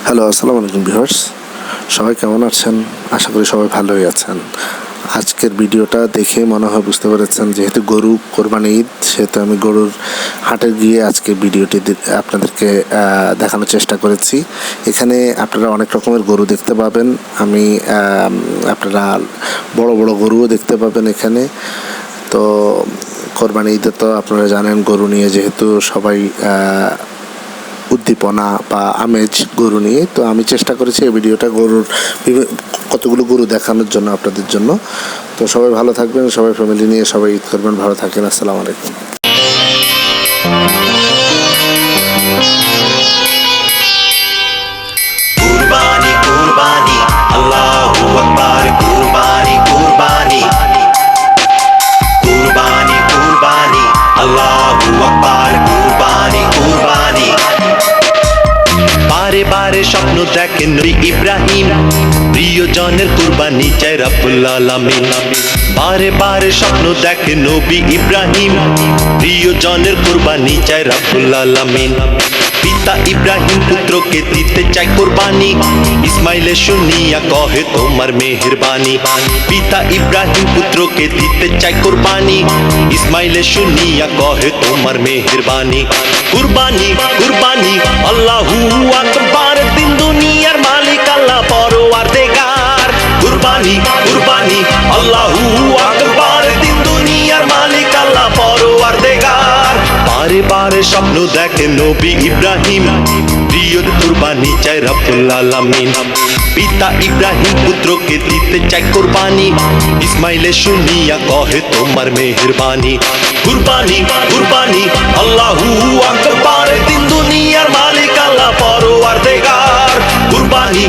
Hello, আসসালামু আলাইকুম viewers. সবাই কেমন আছেন? আশা করি সবাই ভালোই আছেন। আজকের ভিডিওটা দেখে মনে হয় বুঝতে পেরেছেন, যেহেতু গরু কোরবানি ঈদ, সেহেতু আমি গরুর হাটে গিয়ে আজকে ভিডিওটি আপনাদেরকে দেখানোর চেষ্টা করেছি। এখানে আপনারা অনেক রকমের গরু দেখতে পাবেন। আপনারা বড় বড় গরুও দেখতে পাবেন এখানে। তো কোরবানি ঈদে তো আপনারা জানেন, গরু নিয়ে যেহেতু সবাই উদ্দীপনা বা আমেজ গরু নিয়ে, তো আমি চেষ্টা করেছি এই ভিডিওটা কতগুলো গরু দেখানোর জন্য আপনাদের জন্য। তো সবাই ভালো থাকবেন, সবাই ফ্যামিলি নিয়ে সবাই ঈদ করবেন, ভালো থাকেন। আসসালামু আলাইকুম। কুরবানি কুরবানি আল্লাহু আকবার, কুরবানি কুরবানি কুরবানি কুরবানি আল্লাহু আকবার, কুরবানি কুরবানি। বারে বারে স্বপ্ন দেখেন নবী ইব্রাহিম, প্রিয়জনের কুরবানি চায় রব্বুল আলামিন। বারে বারে স্বপ্ন দেখেন নবী ইব্রাহিম, প্রিয়জনের কুরবানি চায় রব্বুল আলামিন। পিতা ইব্রাহিম পুত্রকে দিতে চায় কুরবানি, ইসমাইলে শুনিয়া কহে তোমার মেহেরবানি। পিতা ইব্রাহিম পুত্রকে দিতে চায় কুরবানি, ইসমাইলে শুনিয়া কহে তোমার মেহেরবানি। কুরবানি কুরবানি আল্লাহু আকবার, দিন দুনিয়ার মালিক আল্লাহ পরওয়ারদিগার। কুরবানি কুরবানি আল্লাহু আকবার, দিন দুনিয়ার মালিক আল্লাহ পরওয়ারদিগার। বারে বারে স্বপ্ন দেখে নবী ইব্রাহিম, প্রিয়র কুরবানি চায় রব্বুল আলামিন। পিতা ইব্রাহিম পুত্রকে দিতে চায় কুরবানি, ইসমাইলে শুনিয়া কহে তোমার মেহেরবানি। কুরবানি কুরবানি আল্লাহু আকবার, দিন দুনিয়ার মালিক আল্লাহ পরওয়ারদিগার। কুরবানি